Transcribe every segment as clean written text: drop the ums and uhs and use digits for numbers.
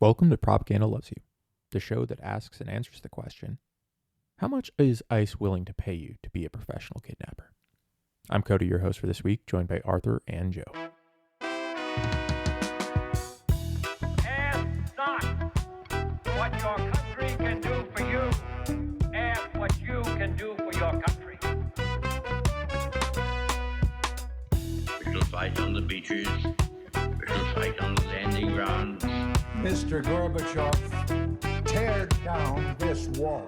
Welcome to Propaganda Loves You, the show that asks and answers the question, how much is ICE willing to pay you to be a professional kidnapper? I'm Kodie, your host for this week, joined by Arthur and Joe. Ask not what your country can do for you. Ask what you can do for your country. We shall fight on the beaches. We shall fight on the landing grounds. Mr. Gorbachev, tear down this wall.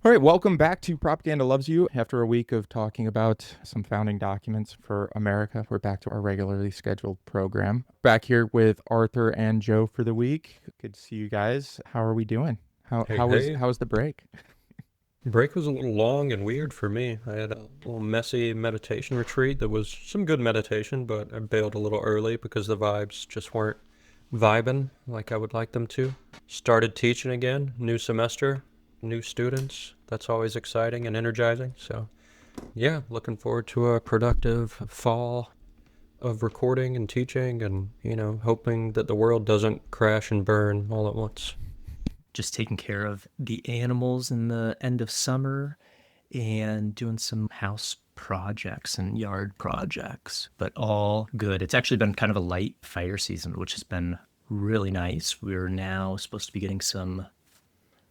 All right, welcome back to Propaganda Loves You. After a week of talking about some founding documents for America, we're back to our regularly scheduled program. Back here with Arthur and Joe for the week. Good to see you guys. How are we doing? How was the break? Break was a little long and weird for me. I had a little messy meditation retreat that was some good meditation, but I bailed a little early because the vibes just weren't vibing like I would like them to. Started teaching again, new semester, new students. That's always exciting and energizing. So yeah, looking forward to a productive fall of recording and teaching and, hoping that the world doesn't crash and burn all at once. Just taking care of the animals in the end of summer and doing some house projects and yard projects, but all good. It's actually been kind of a light fire season, which has been really nice. We're now supposed to be getting some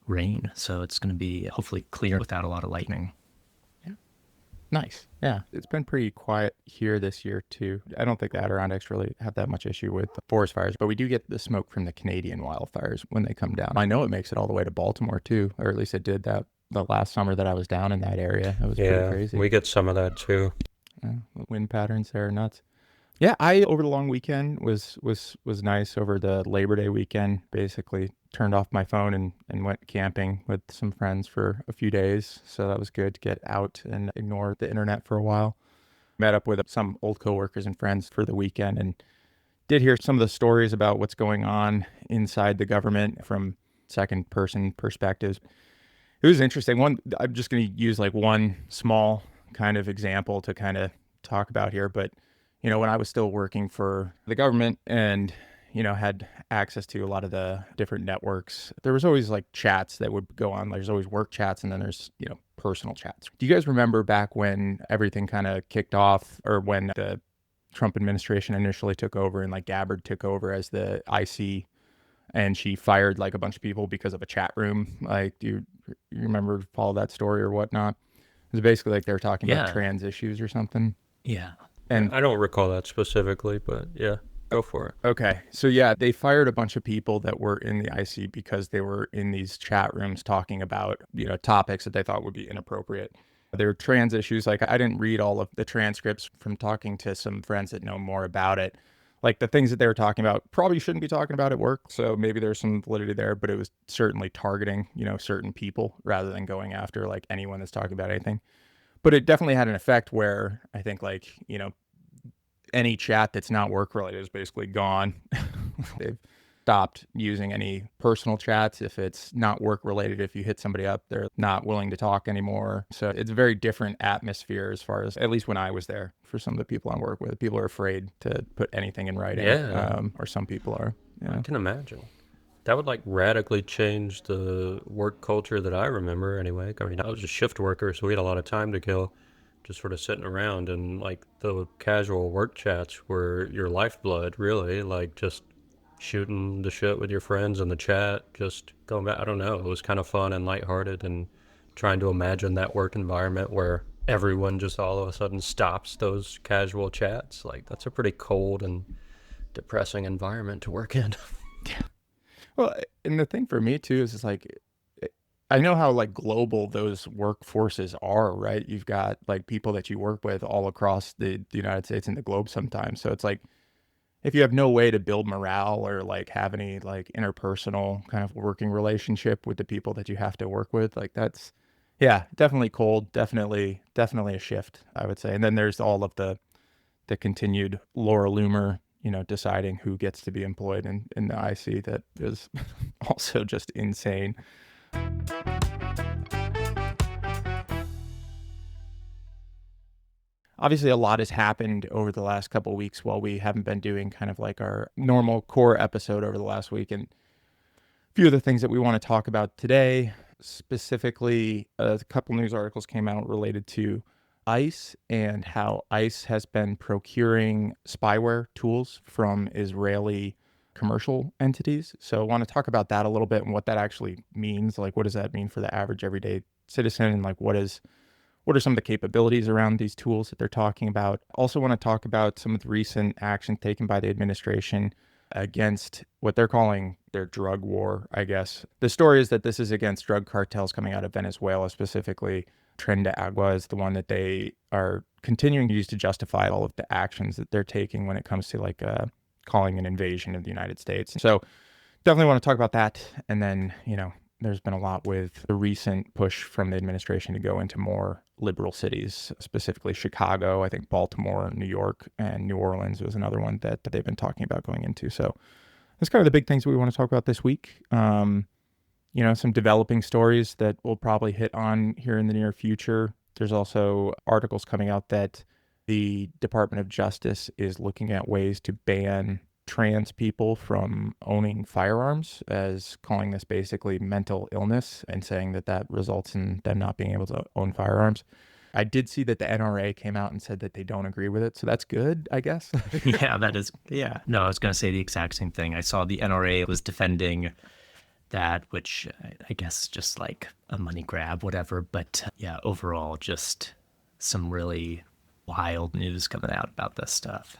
rain, so it's going to be hopefully clear without a lot of lightning. Nice. Yeah. It's been pretty quiet here this year, too. I don't think the Adirondacks really have that much issue with forest fires, but we do get the smoke from the Canadian wildfires when they come down. I know it makes it all the way to Baltimore, too, or at least it did that the last summer that I was down in that area. It was pretty crazy. We get some of that, too. The wind patterns there are nuts. Yeah, over the long weekend was nice. Over the Labor Day weekend, basically turned off my phone and went camping with some friends for a few days. So that was good to get out and ignore the internet for a while. Met up with some old coworkers and friends for the weekend and did hear some of the stories about what's going on inside the government from second person perspectives. It was interesting. I'm just going to use like one small kind of example to kind of talk about here, but when I was still working for the government and, had access to a lot of the different networks, there was always like chats that would go on. There's always work chats and then there's, personal chats. Do you guys remember back when everything kind of kicked off or when the Trump administration initially took over and like Gabbard took over as the IC and she fired like a bunch of people because of a chat room? Like, do you remember, follow that story or whatnot? It was basically like they were talking about trans issues or something. Yeah. And I don't recall that specifically, but yeah, go for it. Okay. So yeah, they fired a bunch of people that were in the IC because they were in these chat rooms talking about, topics that they thought would be inappropriate. There were trans issues. Like I didn't read all of the transcripts from talking to some friends that know more about it. Like the things that they were talking about probably shouldn't be talking about at work. So maybe there's some validity there, but it was certainly targeting, certain people rather than going after like anyone that's talking about anything. But it definitely had an effect where I think like, any chat that's not work related is basically gone. They've stopped using any personal chats. If it's not work related, if you hit somebody up, they're not willing to talk anymore. So it's a very different atmosphere as far as, at least when I was there, for some of the people I work with. People are afraid to put anything in writing. Or some people are. Yeah. I can imagine. That would like radically change the work culture that I remember anyway. I mean, I was a shift worker, so we had a lot of time to kill just sort of sitting around, and like the casual work chats were your lifeblood, really, like just shooting the shit with your friends in the chat, just going back. I don't know. It was kind of fun and lighthearted and trying to imagine that work environment where everyone just all of a sudden stops those casual chats. Like that's a pretty cold and depressing environment to work in. Well, and the thing for me too is it's like, I know how like global those workforces are, right? You've got like people that you work with all across the United States and the globe sometimes. So it's like, if you have no way to build morale or like have any like interpersonal kind of working relationship with the people that you have to work with, like that's, yeah, definitely cold. Definitely a shift, I would say. And then there's all of the continued Laura Loomer, deciding who gets to be employed in the IC. That is also just insane. obviously a lot has happened over the last couple of weeks while we haven't been doing kind of like our normal core episode over the last week. And a few of the things that we want to talk about today, specifically a couple news articles came out related to ICE and how ICE has been procuring spyware tools from Israeli commercial entities. So I want to talk about that a little bit and what that actually means. Like, what does that mean for the average everyday citizen? And like, what are some of the capabilities around these tools that they're talking about? Also want to talk about some of the recent action taken by the administration against what they're calling their drug war, I guess. The story is that this is against drug cartels coming out of Venezuela, specifically. Tren de Agua is the one that they are continuing to use to justify all of the actions that they're taking when it comes to like calling an invasion of the United States. So definitely want to talk about that. And then, there's been a lot with the recent push from the administration to go into more liberal cities, specifically Chicago, I think Baltimore, New York, and New Orleans was another one that they've been talking about going into. So that's kind of the big things we want to talk about this week. Some developing stories that we'll probably hit on here in the near future. There's also articles coming out that the Department of Justice is looking at ways to ban trans people from owning firearms, as calling this basically mental illness and saying that results in them not being able to own firearms. I did see that the NRA came out and said that they don't agree with it. So that's good, I guess. Yeah, that is. Yeah. No, I was going to say the exact same thing. I saw the NRA was defending that, which I guess just like a money grab, whatever. But yeah, overall, just some really wild news coming out about this stuff.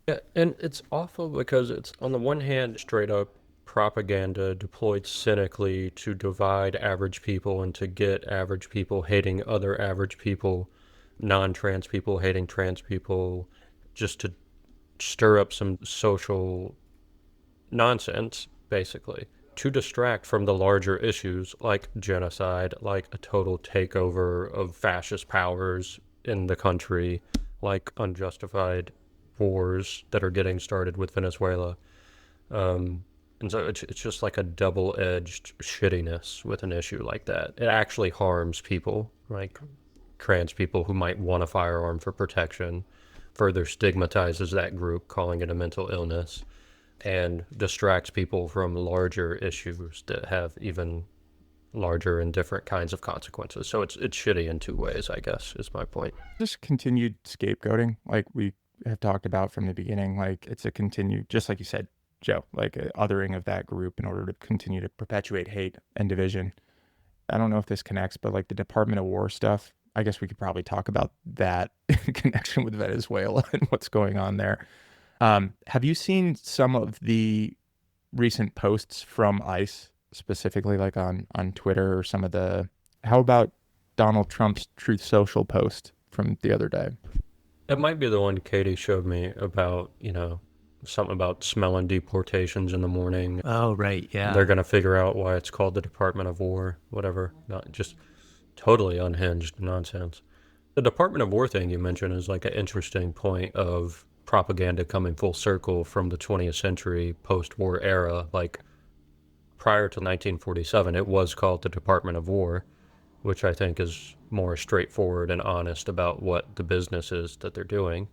Yeah, and it's awful because it's, on the one hand, straight up propaganda deployed cynically to divide average people and to get average people hating other average people, non-trans people hating trans people, just to stir up some social nonsense, basically, to distract from the larger issues like genocide, like a total takeover of fascist powers in the country, like unjustified wars that are getting started with Venezuela. And so it's just like a double-edged shittiness with an issue like that. It actually harms people, like trans people who might want a firearm for protection, further stigmatizes that group, calling it a mental illness, and distracts people from larger issues that have even larger and different kinds of consequences. So it's shitty in two ways, I guess, is my point. Just continued scapegoating, like we have talked about from the beginning. Like, it's a continued, just like you said, Joe, like a othering of that group in order to continue to perpetuate hate and division. I don't know if this connects, but like the Department of War stuff, I guess we could probably talk about that in connection with Venezuela and what's going on there. Have you seen some of the recent posts from ICE, specifically like on Twitter, or some of how about Donald Trump's Truth Social post from the other day? It might be the one Katie showed me about, something about smelling deportations in the morning. Oh, right, yeah. They're going to figure out why it's called the Department of War, whatever. Not just totally unhinged nonsense. The Department of War thing you mentioned is like an interesting point of propaganda coming full circle from the 20th century post-war era. Like, prior to 1947, it was called the Department of War, which I think is more straightforward and honest about what the business is that they're doing.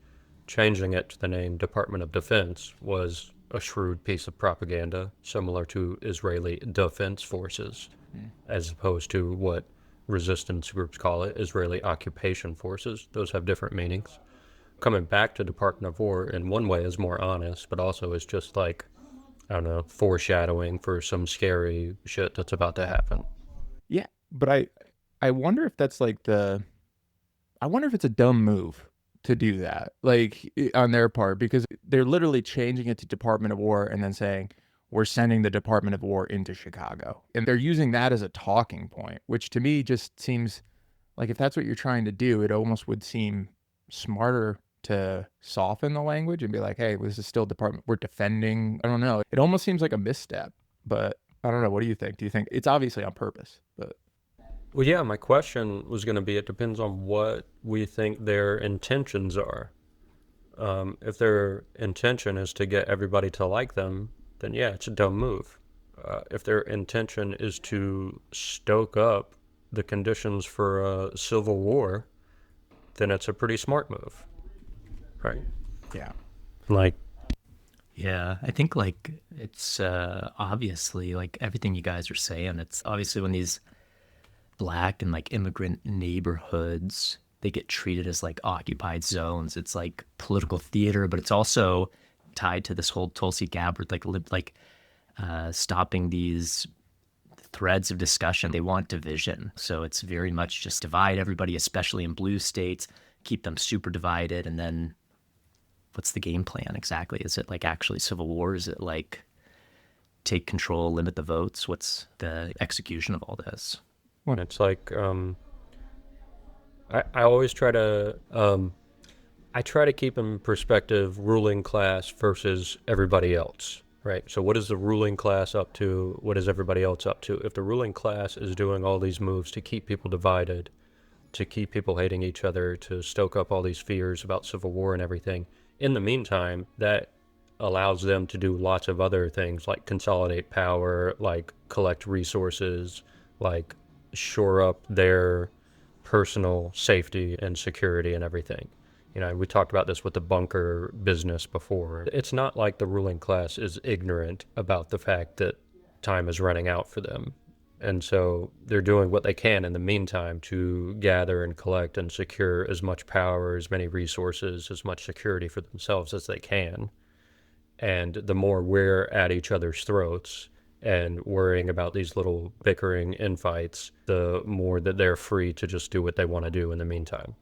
Changing it to the name Department of Defense was a shrewd piece of propaganda, similar to Israeli Defense Forces, as opposed to what resistance groups call it, Israeli Occupation Forces. Those have different meanings. Coming back to Department of War in one way is more honest, but also is just like, I don't know, foreshadowing for some scary shit that's about to happen. Yeah, but I wonder if that's like I wonder if it's a dumb move to do that, like on their part, because they're literally changing it to Department of War and then saying, we're sending the Department of War into Chicago. And they're using that as a talking point, which to me just seems like, if that's what you're trying to do, it almost would seem smarter to soften the language and be like, hey, this is still Department, we're defending. I don't know. It almost seems like a misstep, but I don't know. What do you think? Do you think it's obviously on purpose? But well, yeah, my question was going to be, it depends on what we think their intentions are. If their intention is to get everybody to like them, then yeah, it's a dumb move. If their intention is to stoke up the conditions for a civil war, then it's a pretty smart move, right? Yeah. Like, Yeah, I think like it's obviously like everything you guys are saying. It's obviously when these black and like immigrant neighborhoods they get treated as like occupied zones. It's like political theater, but it's also tied to this whole Tulsi Gabbard stopping these threads of discussion. They want division, so it's very much just divide everybody, especially in blue states, keep them super divided, and then what's the game plan exactly? Is it like actually civil war? Is it like take control, limit the votes? What's the execution of all this? when it's like, I always try to, I try to keep in perspective ruling class versus everybody else, right? So what is the ruling class up to? What is everybody else up to? If the ruling class is doing all these moves to keep people divided, to keep people hating each other, to stoke up all these fears about civil war and everything, in the meantime, that allows them to do lots of other things like consolidate power, like collect resources, like shore up their personal safety and security and everything. You know, we talked about this with the bunker business before. It's not like the ruling class is ignorant about the fact that time is running out for them. And so they're doing what they can in the meantime to gather and collect and secure as much power, as many resources, as much security for themselves as they can. And the more we're at each other's throats and worrying about these little bickering infights, the more that they're free to just do what they want to do in the meantime.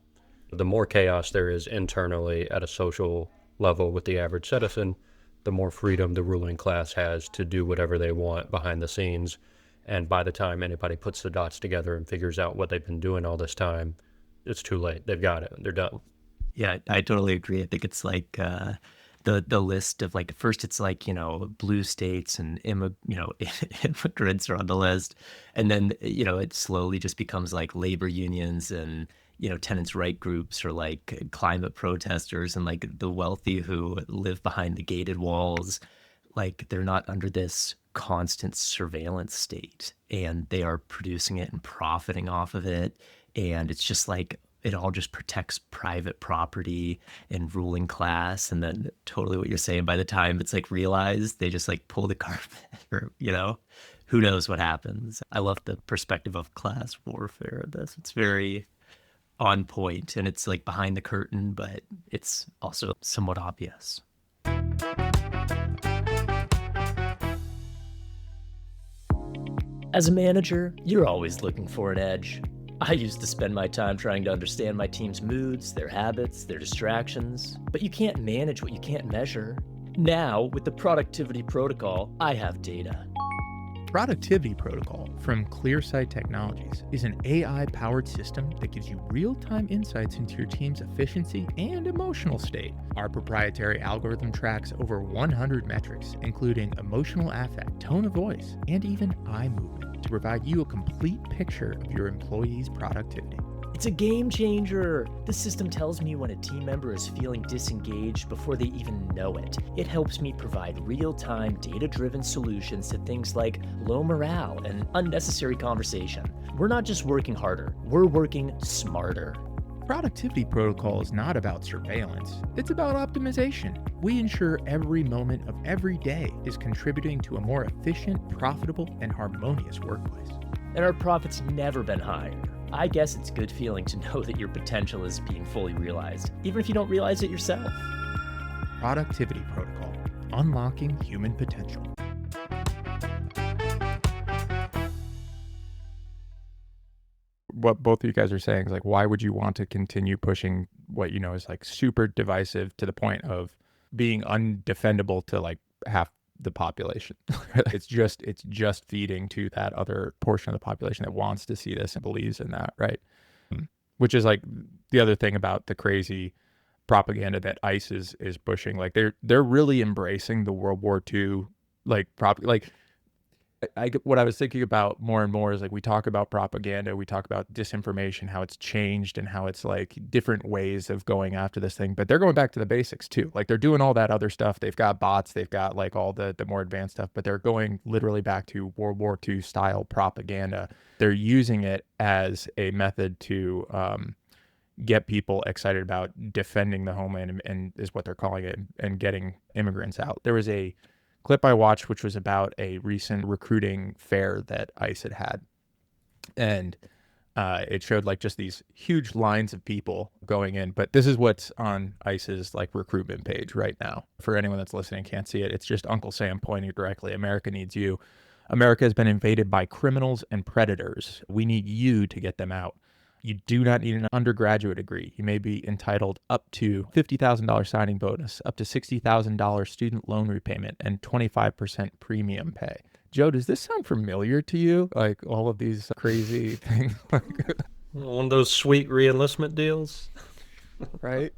The more chaos there is internally at a social level with the average citizen, the more freedom the ruling class has to do whatever they want behind the scenes. And by the time anybody puts the dots together and figures out what they've been doing all this time, it's too late. They've got it. They're done. Yeah, I totally agree. I think it's like the list of like first it's like blue states and immigrants are on the list, and then it slowly just becomes like labor unions and tenants' right groups or like climate protesters and like the wealthy who live behind the gated walls. Like they're not under this constant surveillance state and they are producing it and profiting off of it. And it's just like it all just protects private property and ruling class. And then totally what you're saying, by the time it's like realized, they just like pull the carpet or, who knows what happens. I love the perspective of class warfare of this. It's very on point and it's like behind the curtain, but it's also somewhat obvious. As a manager, you're always looking for an edge. I used to spend my time trying to understand my team's moods, their habits, their distractions, but you can't manage what you can't measure. Now, with the Productivity Protocol, I have data. Productivity Protocol from ClearSight Technologies is an AI-powered system that gives you real-time insights into your team's efficiency and emotional state. Our proprietary algorithm tracks over 100 metrics, including emotional affect, tone of voice, and even eye movement, to provide you a complete picture of your employees' productivity. It's a game changer. The system tells me when a team member is feeling disengaged before they even know it. It helps me provide real-time, data-driven solutions to things like low morale and unnecessary conversation. We're not just working harder, we're working smarter. Productivity Protocol is not about surveillance, it's about optimization. We ensure every moment of every day is contributing to a more efficient, profitable, and harmonious workplace. And our profit's never been higher. I guess it's a good feeling to know that your potential is being fully realized, even if you don't realize it yourself. Productivity Protocol, unlocking human potential. What both of you guys are saying is like, why would you want to continue pushing what is like super divisive to the point of being undefendable to like half the population? It's just feeding to that other portion of the population that wants to see this and believes in that, right? Which is like the other thing about the crazy propaganda that ICE is pushing. Like they're really embracing the World War II what I was thinking about more and more is like we talk about propaganda, we talk about disinformation, how it's changed and how it's like different ways of going after this thing, but they're going back to the basics too. Like they're doing all that other stuff. They've got bots, they've got like all the more advanced stuff, but they're going literally back to World War II style propaganda. They're using it as a method to get people excited about defending the homeland, and is what they're calling it, and getting immigrants out. There was a clip I watched which was about a recent recruiting fair that ICE had. And it showed like just these huge lines of people going in. But this is what's on ICE's like recruitment page right now. For anyone that's listening can't see it, it's just Uncle Sam pointing directly. America needs you. America has been invaded by criminals and predators. We need you to get them out. You do not need an undergraduate degree. You may be entitled up to $50,000 signing bonus, up to $60,000 student loan repayment, and 25% premium pay. Joe, does this sound familiar to you? Like all of these crazy things, One of those sweet re-enlistment deals. right?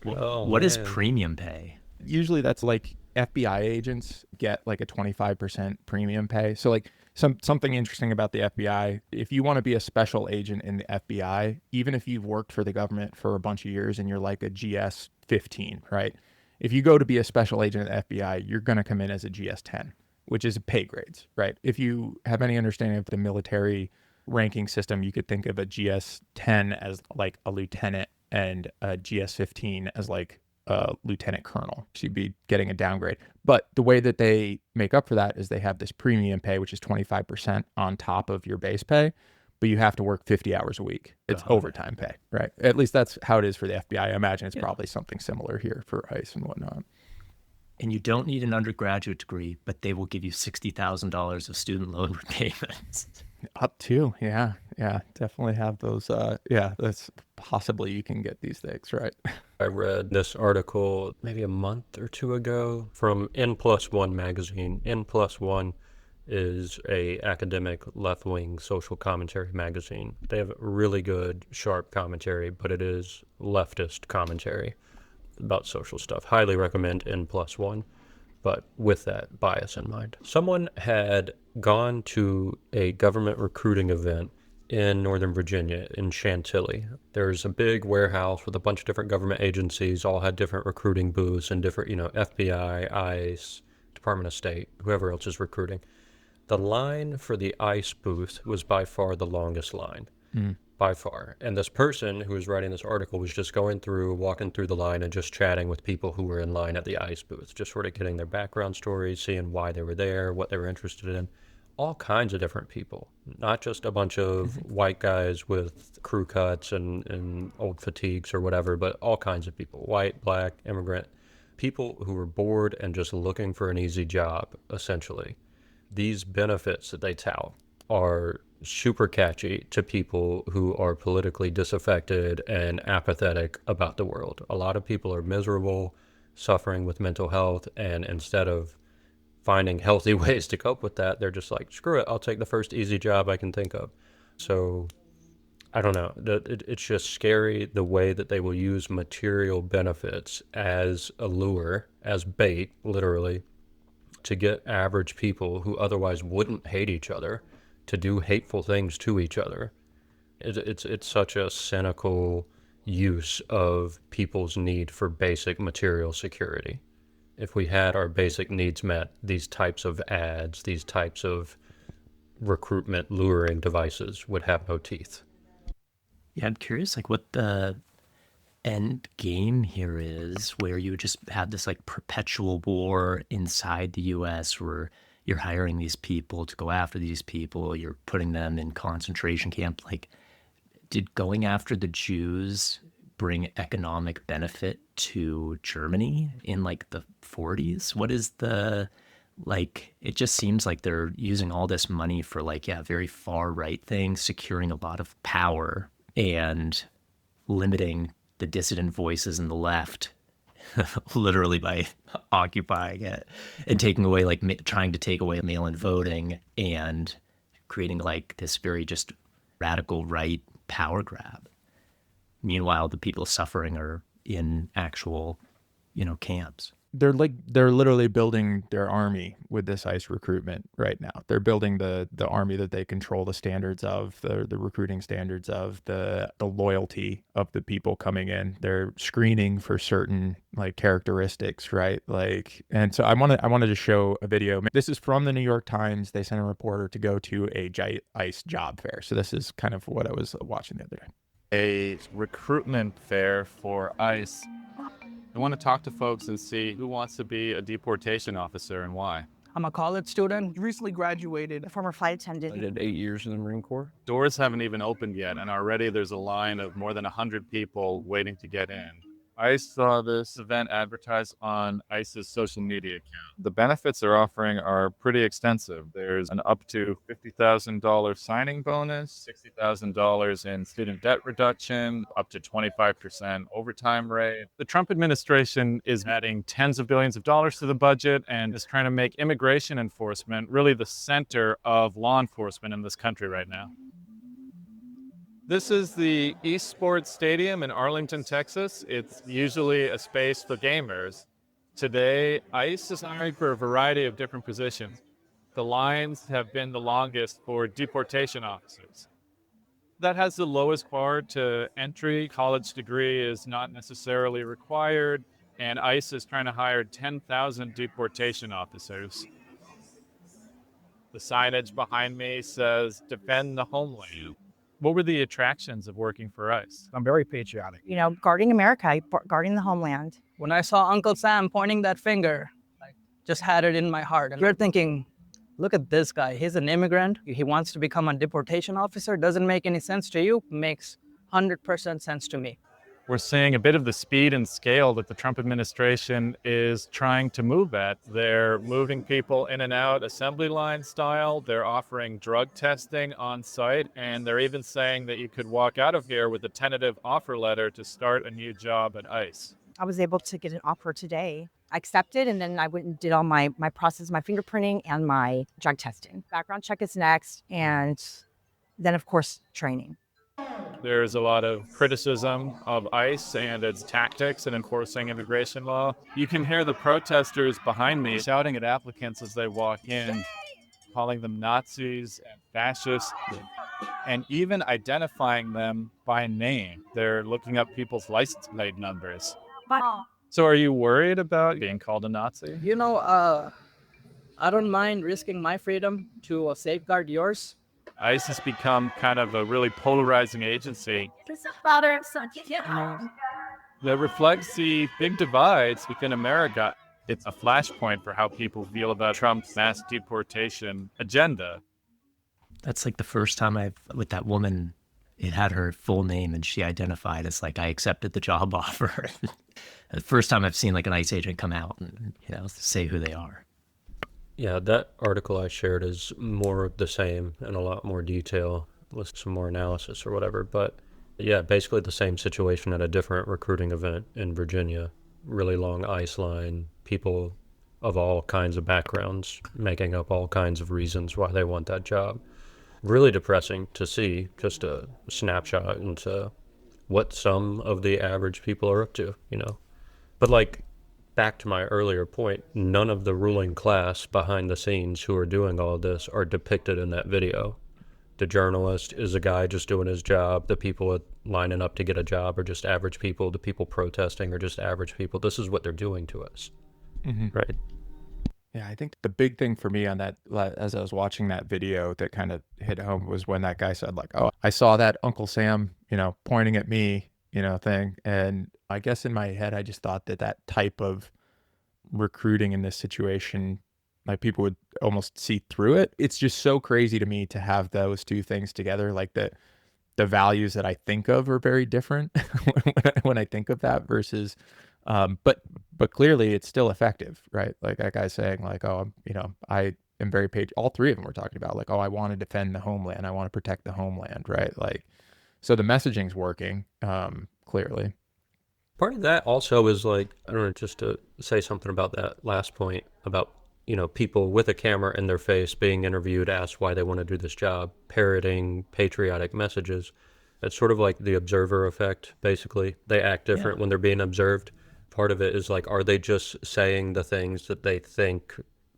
Oh, What is man. premium pay? Usually that's like FBI agents get like a 25% premium pay. So like something interesting about the FBI, if you want to be a special agent in the FBI, even if you've worked for the government for a bunch of years and you're like a GS 15, right? If you go to be a special agent at the FBI, you're going to come in as a GS 10, which is pay grades, right? If you have any understanding of the military ranking system, you could think of a GS 10 as like a lieutenant and a GS 15 as like a lieutenant colonel. So you'd be getting a downgrade. But the way that they make up for that is they have this premium pay, which is 25% on top of your base pay, but you have to work 50 hours a week. It's overtime pay, right? At least that's how it is for the FBI. I imagine it's probably something similar here for ICE and whatnot. And you don't need an undergraduate degree, but they will give you $60,000 of student loan repayments. Up to, yeah, definitely have those. That's possibly you can get these things, right? I read this article maybe a month or two ago from N+1 magazine. N+1 is a academic left-wing social commentary magazine. They have really good, sharp commentary, but it is leftist commentary about social stuff. Highly recommend N+1, but with that bias in mind. Someone had gone to a government recruiting event in Northern Virginia, in Chantilly. There's a big warehouse with a bunch of different government agencies, all had different recruiting booths and different, FBI, ICE, Department of State, whoever else is recruiting. The line for the ICE booth was by far the longest line, by far. And this person who was writing this article was just going through, walking through the line and just chatting with people who were in line at the ICE booth, just sort of getting their background stories, seeing why they were there, what they were interested in. All kinds of different people, not just a bunch of white guys with crew cuts and old fatigues or whatever, but all kinds of people, white, black, immigrant, people who were bored and just looking for an easy job, essentially. These benefits that they tout are super catchy to people who are politically disaffected and apathetic about the world. A lot of people are miserable, suffering with mental health, and instead of finding healthy ways to cope with that, they're just like, screw it, I'll take the first easy job I can think of. So I don't know, it's just scary the way that they will use material benefits as a lure, as bait, literally, to get average people who otherwise wouldn't hate each other to do hateful things to each other. It's such a cynical use of people's need for basic material security. If we had our basic needs met, these types of ads, these types of recruitment luring devices would have no teeth. Yeah, I'm curious, like, what the end game here is, where you just have this like perpetual war inside the U.S. where you're hiring these people to go after these people, you're putting them in concentration camp. Like, did going after the Jews bring economic benefit to Germany in like the 40s? What is the, like, it just seems like they're using all this money for like, very far right things, securing a lot of power and limiting the dissident voices in the left, literally by occupying it and taking away, like, trying to take away mail-in voting and creating like this very just radical right power grab. Meanwhile, the people suffering are in actual, camps. They're literally building their army with this ICE recruitment right now. They're building the army that they control the standards of, the recruiting standards of, the loyalty of the people coming in. They're screening for certain like characteristics, right? Like, and so I wanted to show a video. This is from the New York Times. They sent a reporter to go to a ICE job fair. So this is kind of what I was watching the other day. a recruitment fair for ICE. I want to talk to folks and see who wants to be a deportation officer and why. I'm a college student, recently graduated. A former flight attendant. I did 8 years in the Marine Corps. Doors haven't even opened yet, and already there's a line of more than 100 people waiting to get in. I saw this event advertised on ICE's social media account. The benefits they're offering are pretty extensive. There's an up to $50,000 signing bonus, $60,000 in student debt reduction, up to 25% overtime rate. The Trump administration is adding tens of billions of dollars to the budget and is trying to make immigration enforcement really the center of law enforcement in this country right now. This is the East Sports Stadium in Arlington, Texas. It's usually a space for gamers. Today, ICE is hiring for a variety of different positions. The lines have been the longest for deportation officers. That has the lowest bar to entry. College degree is not necessarily required, and ICE is trying to hire 10,000 deportation officers. The signage behind me says, "Defend the homeland." What were the attractions of working for ICE? I'm very patriotic. You know, guarding America, guarding the homeland. When I saw Uncle Sam pointing that finger, I just had it in my heart. And you're thinking, look at this guy. He's an immigrant. He wants to become a deportation officer. Doesn't make any sense to you. Makes 100% sense to me. We're seeing a bit of the speed and scale that the Trump administration is trying to move at. They're moving people in and out assembly line style. They're offering drug testing on site. And they're even saying that you could walk out of here with a tentative offer letter to start a new job at ICE. I was able to get an offer today. I accepted, and then I went and did all my process, my fingerprinting and my drug testing. Background check is next, and then, of course, training. There's a lot of criticism of ICE and its tactics in enforcing immigration law. You can hear the protesters behind me shouting at applicants as they walk in, calling them Nazis and fascists, and even identifying them by name. They're looking up people's license plate numbers. So are you worried about being called a Nazi? You know, I don't mind risking my freedom to safeguard yours. ICE has become kind of a really polarizing agency that reflects the big divides within America. It's a flashpoint for how people feel about Trump's mass deportation agenda. That's like the first time with that woman, it had her full name and she identified as like, I accepted the job offer. The first time I've seen like an ICE agent come out and, say who they are. Yeah, that article I shared is more of the same in a lot more detail with some more analysis or whatever. But yeah, basically the same situation at a different recruiting event in Virginia. Really long ICE line, people of all kinds of backgrounds making up all kinds of reasons why they want that job. Really depressing to see, just a snapshot into what some of the average people are up to, But like, back to my earlier point, none of the ruling class behind the scenes who are doing all of this are depicted in that video. The journalist is a guy just doing his job. The people lining up to get a job are just average people. The people protesting are just average people. This is what they're doing to us, right? Yeah, I think the big thing for me on that, as I was watching that video that kind of hit home, was when that guy said like, "Oh, I saw that Uncle Sam, pointing at me, thing." And I guess in my head, I just thought that type of recruiting in this situation, like, people would almost see through it. It's just so crazy to me to have those two things together. Like, the values that I think of are very different when I think of that versus, but clearly it's still effective, right? Like that guy saying like, "Oh, I am very all three of them were talking about like, oh, I want to defend the homeland. I want to protect the homeland," right? Like, so the messaging's working, clearly. Part of that also is like, I don't know, just to say something about that last point about, people with a camera in their face being interviewed, asked why they want to do this job, parroting patriotic messages. It's sort of like the observer effect, basically. They act different when they're being observed. Part of it is like, are they just saying the things that they think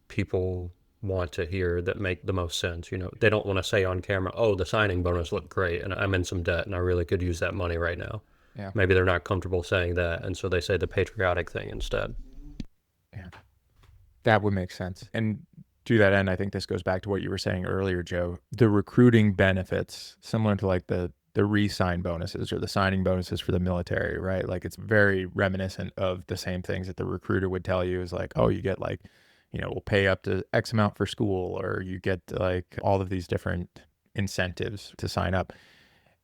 people want to hear that make the most sense? They don't want to say on camera, "Oh, the signing bonus looked great and I'm in some debt and I really could use that money right now." Yeah. Maybe they're not comfortable saying that, and so they say the patriotic thing instead. Yeah, that would make sense. And to that end, I think this goes back to what you were saying earlier, Joe. The recruiting benefits, similar to like the the re-sign bonuses or the signing bonuses for the military, right? Like it's very reminiscent of the same things that the recruiter would tell you is like, oh, you get like, we'll pay up to X amount for school, or you get like all of these different incentives to sign up.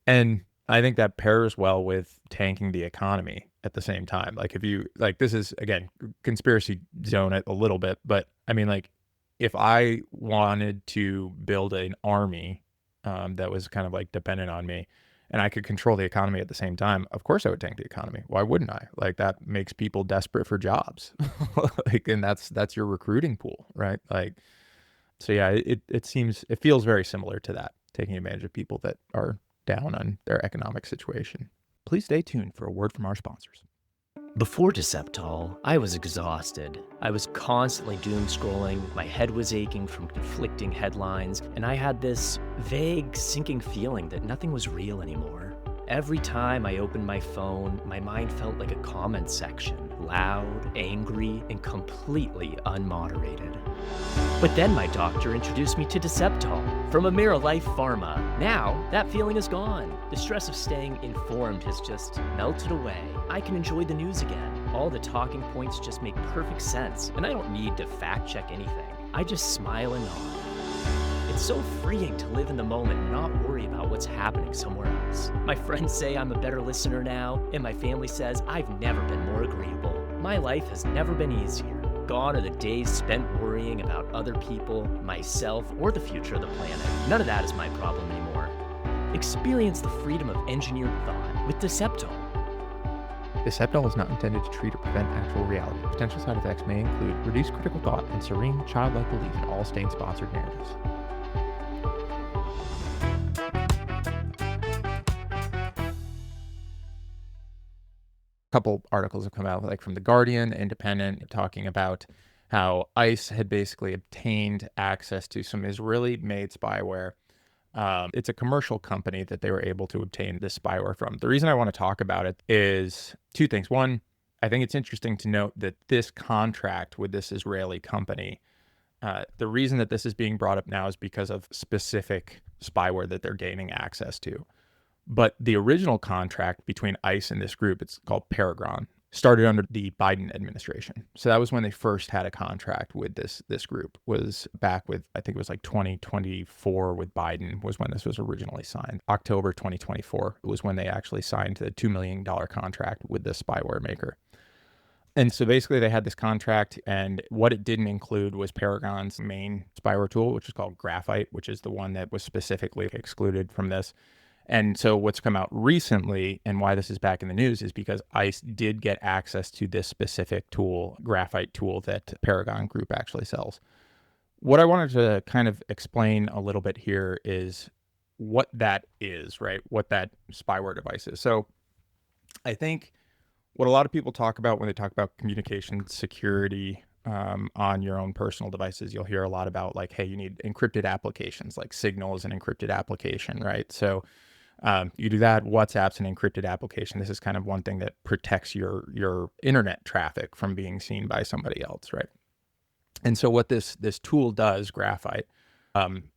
And I think that pairs well with tanking the economy at the same time. Like if you like, this is again, conspiracy zone it a little bit, but I mean, like if I wanted to build an army that was kind of like dependent on me and I could control the economy at the same time, of course I would tank the economy. Why wouldn't I? Like that makes people desperate for jobs. Like, and that's your recruiting pool, right? Like, so yeah, it feels very similar to that, taking advantage of people that are down on their economic situation. Please stay tuned for a word from our sponsors. Before Deceptol, I was exhausted. I was constantly doom scrolling, my head was aching from conflicting headlines, and I had this vague, sinking feeling that nothing was real anymore. Every time I opened my phone, my mind felt like a comment section, loud, angry, and completely unmoderated. But then my doctor introduced me to Deceptol from AmeriLife Pharma. Now, that feeling is gone. The stress of staying informed has just melted away. I can enjoy the news again. All the talking points just make perfect sense, and I don't need to fact-check anything. I just smile and nod. It's so freeing to live in the moment and not worry about what's happening somewhere else. My friends say I'm a better listener now, and my family says I've never been more agreeable. My life has never been easier. Gone are the days spent worrying about other people, myself, or the future of the planet. None of that is my problem anymore. Experience the freedom of engineered thought with Deceptol. Deceptol is not intended to treat or prevent actual reality. Potential side effects may include reduced critical thought and serene, childlike belief in all stain-sponsored narratives. Couple articles have come out, like from The Guardian, Independent, talking about how ICE had basically obtained access to some Israeli-made spyware. It's a commercial company that they were able to obtain this spyware from. The reason I want to talk about it is two things. One, I think it's interesting to note that this contract with this Israeli company, the reason that this is being brought up now is because of specific spyware that they're gaining access to. But the original contract between ICE and this group, it's called Paragon, started under the Biden administration. So that was when they first had a contract with this group, was back with, I think it was like 2024 with Biden was when this was originally signed. October 2024 was when they actually signed the $2 million contract with the spyware maker. And so basically they had this contract, and what it didn't include was Paragon's main spyware tool, which is called Graphite, which is the one that was specifically excluded from this. And so what's come out recently and why this is back in the news is because ICE did get access to this specific tool, Graphite tool, that Paragon Group actually sells. What I wanted to kind of explain a little bit here is what that is, right? What that spyware device is. So I think what a lot of people talk about when they talk about communication security on your own personal devices, you'll hear a lot about like, hey, you need encrypted applications, like Signal is an encrypted application, right? So you do that. WhatsApp's an encrypted application. This is kind of one thing that protects your internet traffic from being seen by somebody else, right? And so what this tool does, Graphite,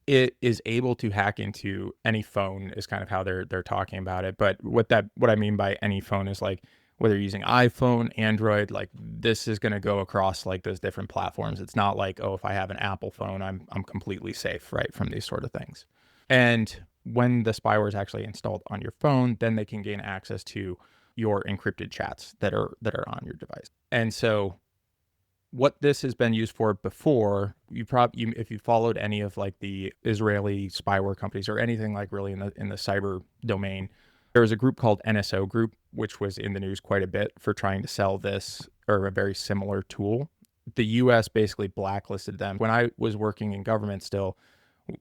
it is able to hack into any phone is kind of how they're talking about it. But what I mean by any phone is like whether you're using iPhone, Android, like this is going to go across like those different platforms. It's not like, oh, if I have an Apple phone, I'm completely safe, right, from these sort of things. And when the spyware is actually installed on your phone, then they can gain access to your encrypted chats that are on your device. And so what this has been used for before, if you followed any of like the Israeli spyware companies or anything like really in the cyber domain, there was a group called NSO Group, which was in the news quite a bit for trying to sell this or a very similar tool. The US basically blacklisted them. When I was working in government still,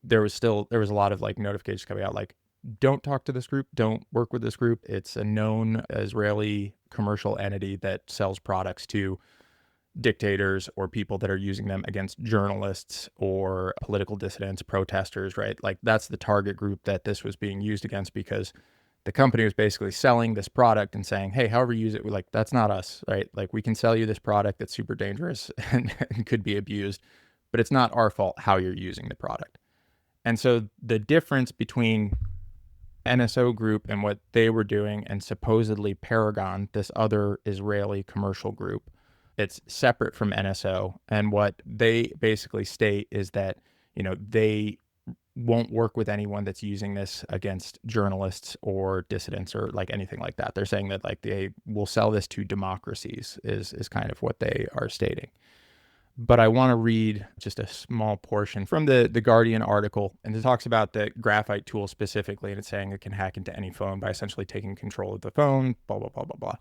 there was a lot of like notifications coming out like, don't talk to this group, don't work with this group. It's a known Israeli commercial entity that sells products to dictators or people that are using them against journalists or political dissidents, protesters, right? Like that's the target group that this was being used against, because the company was basically selling this product and saying, hey, however you use it, we're like, that's not us, right? Like we can sell you this product that's super dangerous and could be abused, but it's not our fault how you're using the product. And so the difference between NSO Group and what they were doing, and supposedly Paragon, this other Israeli commercial group, it's separate from NSO. And what they basically state is that, they won't work with anyone that's using this against journalists or dissidents or like anything like that. They're saying that like they will sell this to democracies is kind of what they are stating. But I want to read just a small portion from the Guardian article, and it talks about the graphite tool specifically, and it's saying it can hack into any phone by essentially taking control of the phone, blah, blah, blah, blah, blah.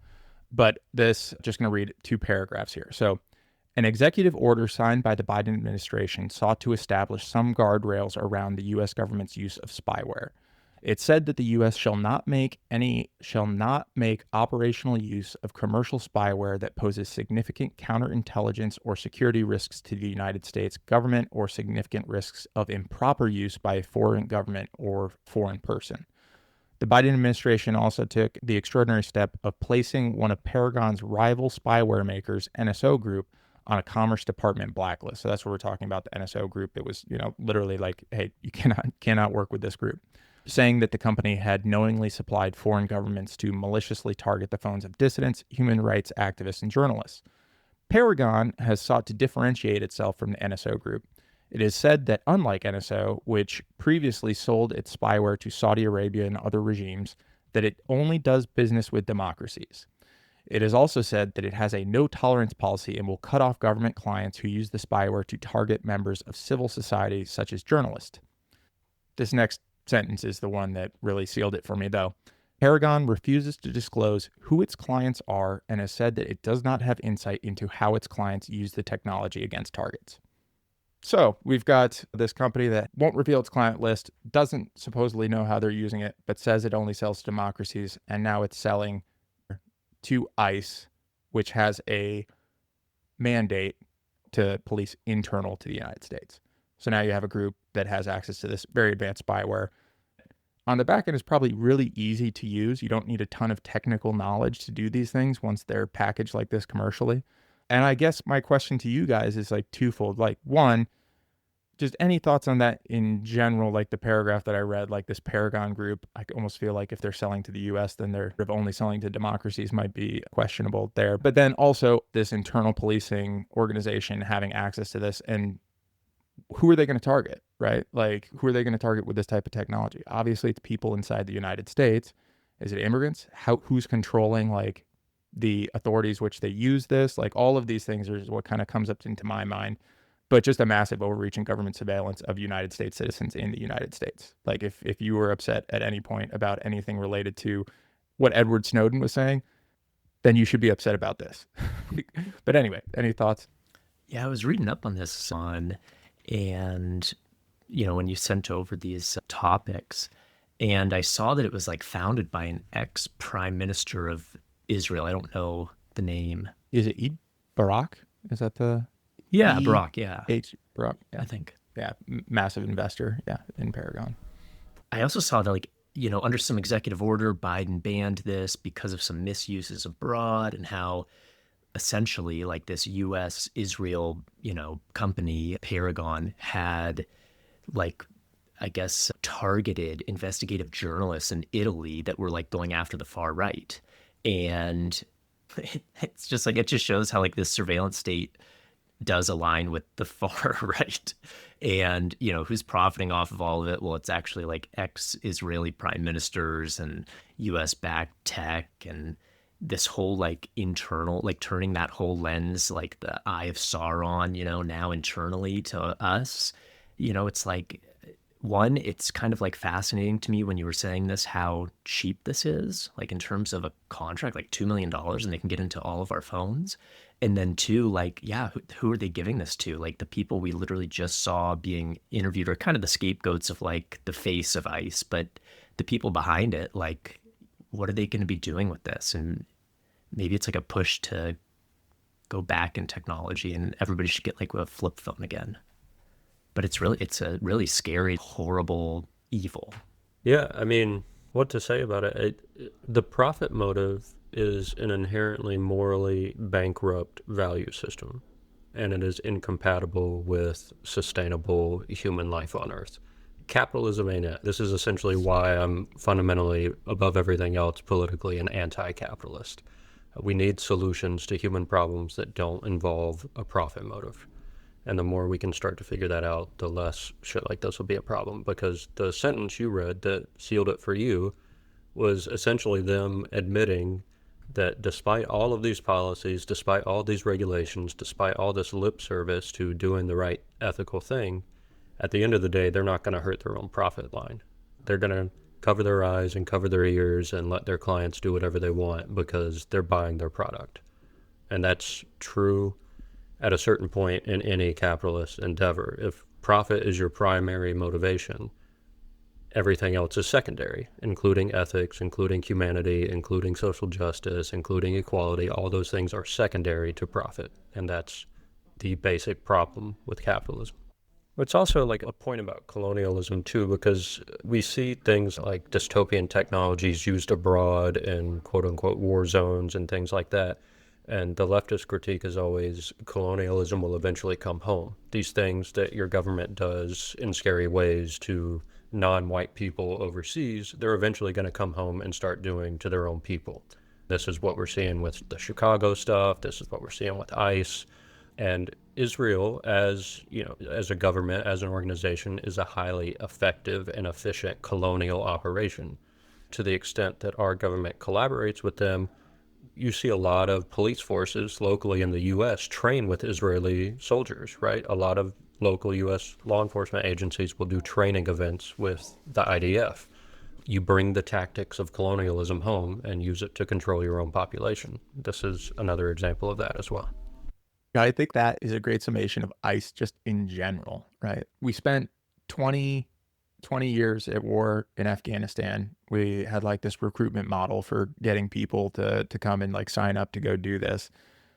But this, just going to read 2 paragraphs here. So, an executive order signed by the Biden administration sought to establish some guardrails around the U.S. government's use of spyware. It said that the U.S. shall not make operational use of commercial spyware that poses significant counterintelligence or security risks to the United States government or significant risks of improper use by a foreign government or foreign person. The Biden administration also took the extraordinary step of placing one of Paragon's rival spyware makers, NSO Group, on a Commerce Department blacklist. So that's what we're talking about, the NSO Group. It was, literally like, hey, you cannot work with this group, saying that the company had knowingly supplied foreign governments to maliciously target the phones of dissidents, human rights activists, and journalists. Paragon has sought to differentiate itself from the NSO Group. It is said that unlike NSO, which previously sold its spyware to Saudi Arabia and other regimes, that it only does business with democracies. It is also said that it has a no-tolerance policy and will cut off government clients who use the spyware to target members of civil society, such as journalists. This next sentence is the one that really sealed it for me, though. Paragon refuses to disclose who its clients are and has said that it does not have insight into how its clients use the technology against targets. So we've got this company that won't reveal its client list, doesn't supposedly know how they're using it, but says it only sells to democracies, and now it's selling to ICE, which has a mandate to police internal to the United States. So now you have a group that has access to this very advanced spyware. On the back end, it's probably really easy to use. You don't need a ton of technical knowledge to do these things once they're packaged like this commercially. And I guess my question to you guys is like twofold. Like, one, just any thoughts on that in general, like the paragraph that I read, like this Paragon Group, I almost feel like if they're selling to the US, then they're only selling to democracies might be questionable there. But then also this internal policing organization having access to this, and who are they going to target, right? Like, who are they going to target with this type of technology? Obviously, it's people inside the United States. Is it immigrants? Who's controlling like the authorities which they use this? Like all of these things is what kind of comes up into my mind. But just a massive overreaching government surveillance of United States citizens in the United States. Like if you were upset at any point about anything related to what Edward Snowden was saying, then you should be upset about this. But anyway, any thoughts? Yeah, I was reading up on this and when you sent over these topics, and I saw that it was like founded by an ex-prime minister of Israel. I don't know the name. Is it Eid Barak? Is that the... Yeah, Barak, yeah. Barak, yeah. I think. Yeah, massive investor, yeah, in Paragon. I also saw that, under some executive order, Biden banned this because of some misuses abroad, and how essentially like this U.S. Israel, company, Paragon, had I guess targeted investigative journalists in Italy that were like going after the far right. And it's just it just shows how this surveillance state does align with the far right, and who's profiting off of all of it. Well, it's actually ex-Israeli prime ministers and US backed tech, and this whole internal, turning that whole lens, the eye of Sauron, now internally to us. It's one, it's kind of fascinating to me when you were saying this, how cheap this is, in terms of a contract, $2 million, and they can get into all of our phones. And then two, who are they giving this to? The people we literally just saw being interviewed are kind of the scapegoats of the face of ICE, but the people behind it, what are they going to be doing with this? And maybe it's a push to go back in technology, and everybody should get a flip phone again. But it's a really scary, horrible evil. Yeah, I mean, what to say about it? The profit motive is an inherently morally bankrupt value system, and it is incompatible with sustainable human life on Earth. Capitalism ain't it. This is essentially why I'm fundamentally, above everything else, politically an anti-capitalist. We need solutions to human problems that don't involve a profit motive. And the more we can start to figure that out, the less shit like this will be a problem. Because the sentence you read that sealed it for you was essentially them admitting that despite all of these policies, despite all these regulations, despite all this lip service to doing the right ethical thing, at the end of the day, they're not going to hurt their own profit line. They're going to cover their eyes and cover their ears and let their clients do whatever they want because they're buying their product. And that's true at a certain point in any capitalist endeavor. If profit is your primary motivation, everything else is secondary, including ethics, including humanity, including social justice, including equality. All those things are secondary to profit. And that's the basic problem with capitalism. It's also like a point about colonialism too, because we see things like dystopian technologies used abroad in quote unquote war zones and things like that. And the leftist critique is always colonialism will eventually come home. These things that your government does in scary ways to non-white people overseas, they're eventually going to come home and start doing to their own people. This is what we're seeing with the Chicago stuff. This is what we're seeing with ICE. And Israel, as you know, as a government, as an organization, is a highly effective and efficient colonial operation. To the extent that our government collaborates with them, you see a lot of police forces locally in the U.S. train with Israeli soldiers, right? A lot of local U.S. law enforcement agencies will do training events with the IDF. You bring the tactics of colonialism home and use it to control your own population. This is another example of that as well. I think that is a great summation of ICE just in general, right? We spent 20 years at war in Afghanistan. We had like this recruitment model for getting people to come and like sign up to go do this.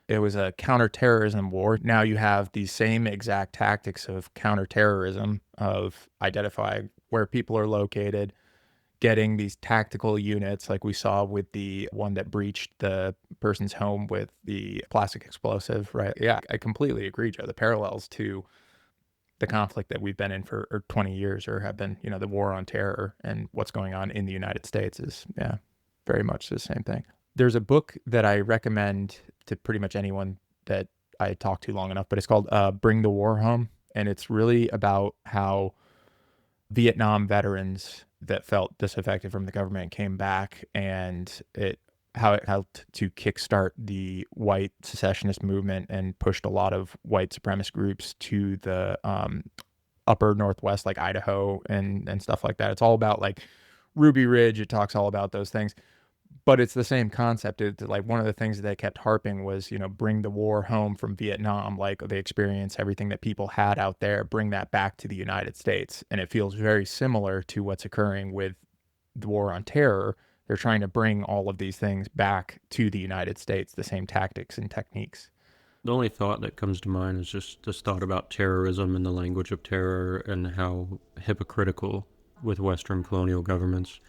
It was a counterterrorism war. Now you have these same exact tactics of counterterrorism, of identifying where people are located, getting these tactical units like we saw with the one that breached the person's home with the plastic explosive, right? Yeah, I completely agree, Joe. The parallels to the conflict that we've been in for 20 years or have been, the war on terror and what's going on in the United States is, yeah, very much the same thing. There's a book that I recommend to pretty much anyone that I talk to long enough, but it's called Bring the War Home. And it's really about how Vietnam veterans that felt disaffected from the government came back, and how it helped to kickstart the white secessionist movement and pushed a lot of white supremacist groups to the upper Northwest, like Idaho and stuff like that. It's all about like Ruby Ridge. It talks all about those things. But it's the same concept. It's like one of the things that they kept harping was, bring the war home from Vietnam. Like they experience everything that people had out there, bring that back to the United States. And it feels very similar to what's occurring with the war on terror. They're trying to bring all of these things back to the United States, the same tactics and techniques. The only thought that comes to mind is just this thought about terrorism and the language of terror and how hypocritical with Western colonial governments.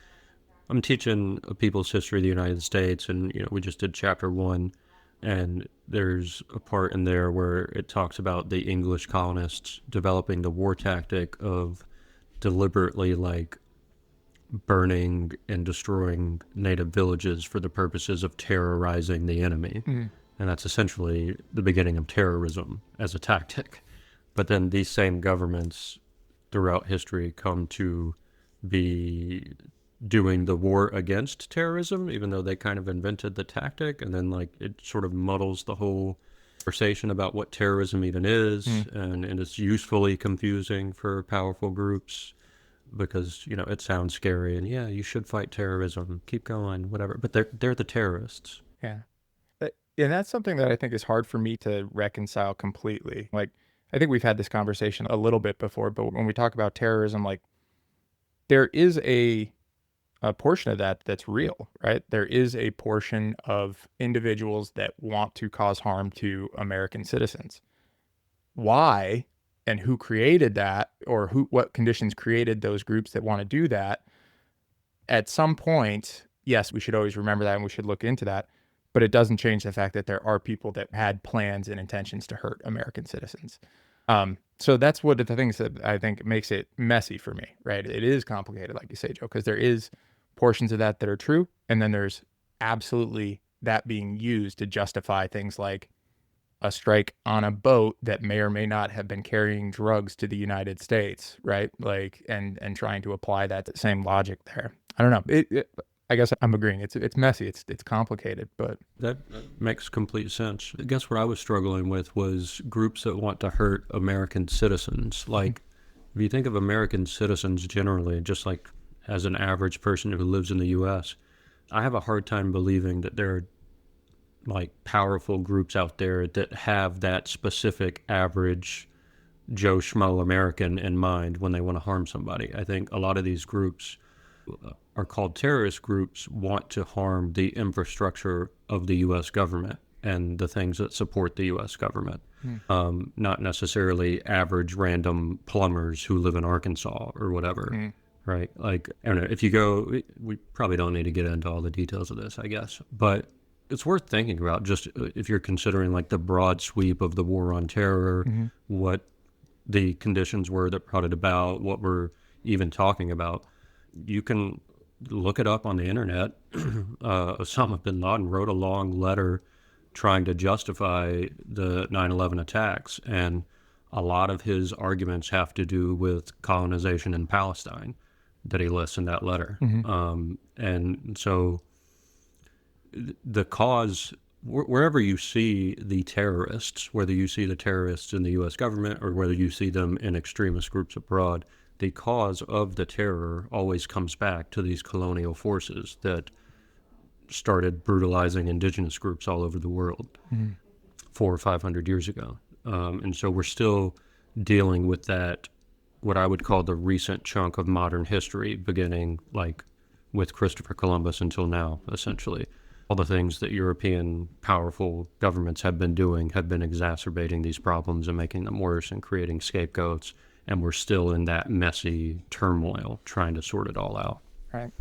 I'm teaching a people's history of the United States, and we just did chapter 1, and there's a part in there where it talks about the English colonists developing the war tactic of deliberately like burning and destroying native villages for the purposes of terrorizing the enemy. Mm. And that's essentially the beginning of terrorism as a tactic. But then these same governments throughout history come to be doing the war against terrorism, even though they kind of invented the tactic, and then like it sort of muddles the whole conversation about what terrorism even is, and it's usefully confusing for powerful groups because it sounds scary and yeah, you should fight terrorism, keep going, whatever. But they're the terrorists. Yeah, and that's something that I think is hard for me to reconcile completely. Like I think we've had this conversation a little bit before, but when we talk about terrorism, like there is a portion of that that's real, right? There is a portion of individuals that want to cause harm to American citizens. Why and who created that, or what conditions created those groups that want to do that? At some point, yes, we should always remember that and we should look into that, but it doesn't change the fact that there are people that had plans and intentions to hurt American citizens. So that's one of the things that I think makes it messy for me, right? It is complicated, like you say, Joe, because there is portions of that are true, and then there's absolutely that being used to justify things like a strike on a boat that may or may not have been carrying drugs to the United States, right? Like, and trying to apply that same logic there. I don't know. I guess I'm agreeing. It's messy. It's complicated, but That makes complete sense. I guess what I was struggling with was groups that want to hurt American citizens. Like, if you think of American citizens generally, just like as an average person who lives in the U.S., I have a hard time believing that there are like powerful groups out there that have that specific average Joe Schmo American in mind when they want to harm somebody. I think a lot of these groups are called terrorist groups want to harm the infrastructure of the U.S. government and the things that support the U.S. government. Not necessarily average random plumbers who live in Arkansas or whatever, right? Like, I don't know, if you go, we probably don't need to get into all the details of this, I guess, but it's worth thinking about just if you're considering like the broad sweep of the war on terror, what the conditions were that brought it about, what we're even talking about. You can look it up on the internet. Osama bin Laden wrote a long letter trying to justify the 9/11 attacks, and a lot of his arguments have to do with colonization in Palestine that he lists in that letter. And so the cause, wherever you see the terrorists, whether you see the terrorists in the U.S. government or whether you see them in extremist groups abroad, the cause of the terror always comes back to these colonial forces that started brutalizing indigenous groups all over the world 400 or 500 years ago. And so we're still dealing with that, what I would call the recent chunk of modern history, beginning like with Christopher Columbus until now, essentially. All the things that European powerful governments have been doing have been exacerbating these problems and making them worse and creating scapegoats. And we're still in that messy turmoil trying to sort it all out. right.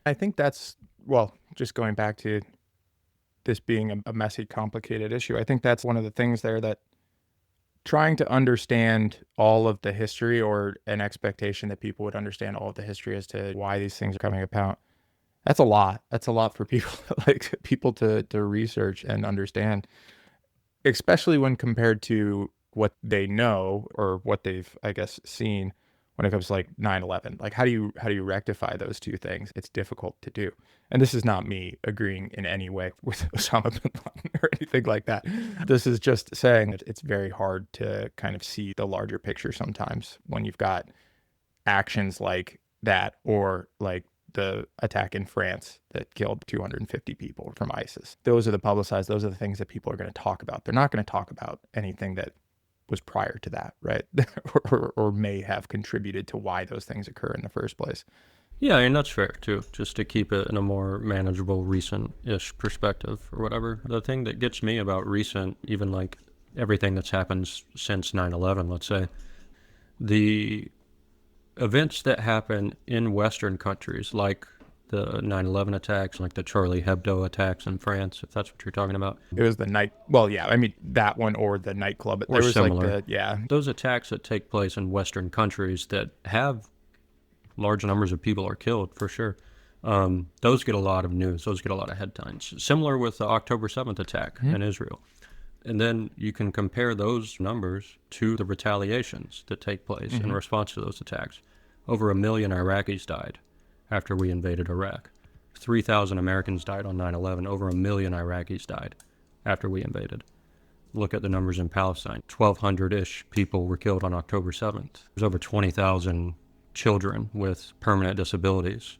I think that's, well, just going back to this being a messy, complicated issue, I think that's one of the things there, that trying to understand all of the history, or an expectation that people would understand all of the history as to why these things are coming about. That's a lot. That's a lot for people, like people to research and understand, especially when compared to what they know or what they've, I guess, seen when it comes to like 9/11. Like, how do you rectify those two things? It's difficult to do. And this is not me agreeing in any way with Osama bin Laden or anything like that. This is just saying that it's very hard to kind of see the larger picture sometimes when you've got actions like that, or like the attack in France that killed 250 people from ISIS. Those are the publicized, those are the things that people are going to talk about. They're not going to talk about anything that was prior to that, right? or may have contributed to why those things occur in the first place. Yeah, and that's fair too, just to keep it in a more manageable, recent-ish perspective or whatever. The thing that gets me about recent, even like everything that's happened since 9/11, let's say, the events that happen in Western countries, like the 9/11 attacks, like the Charlie Hebdo attacks in France, if that's what you're talking about. It was the night, well, yeah, I mean, that one, or the nightclub. Or there was similar. like the, Those attacks that take place in Western countries that have large numbers of people are killed, for sure. Those get a lot of news. Those get a lot of headlines. Similar with the October 7th attack in Israel. And then you can compare those numbers to the retaliations that take place in response to those attacks. Over 1 million Iraqis died after we invaded Iraq. 3,000 Americans died on 9/11. Over 1 million Iraqis died after we invaded. Look at the numbers in Palestine. 1,200-ish people were killed on October 7th. There's over 20,000 children with permanent disabilities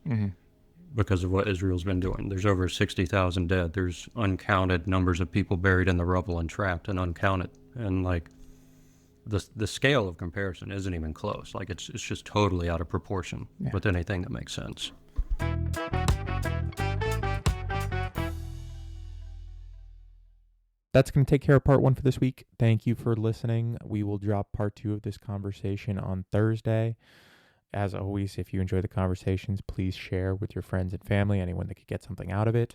because of what Israel's been doing. There's over 60,000 dead. There's uncounted numbers of people buried in the rubble and trapped, and uncounted. And like the scale of comparison isn't even close. Like it's just totally out of proportion with anything that makes sense. That's going to take care of part one for this week. Thank you for listening. We will drop part two of this conversation on Thursday. As always, if you enjoy the conversations, please share with your friends and family, anyone that could get something out of it.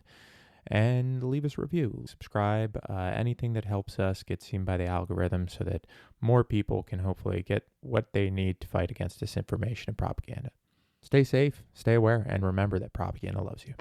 and leave us a review. Subscribe, anything that helps us get seen by the algorithm so that more people can hopefully get what they need to fight against disinformation and propaganda. Stay safe, stay aware, and remember that propaganda loves you.